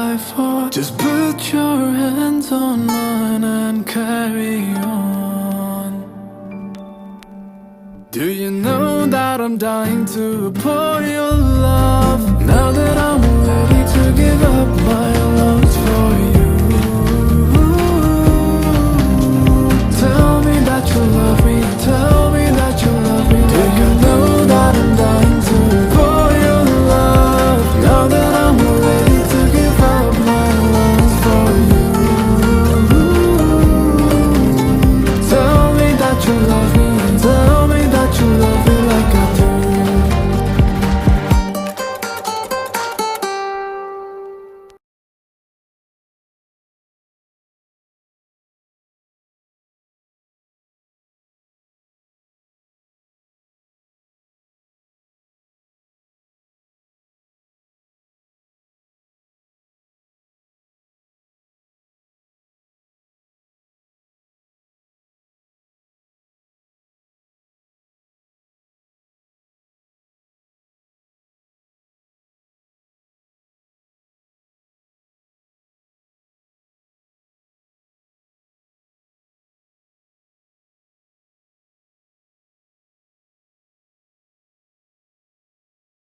die for. Just put your hands on mine and carry on. Do you know that I'm dying to pour your love? Now that I'm ready to give up my love,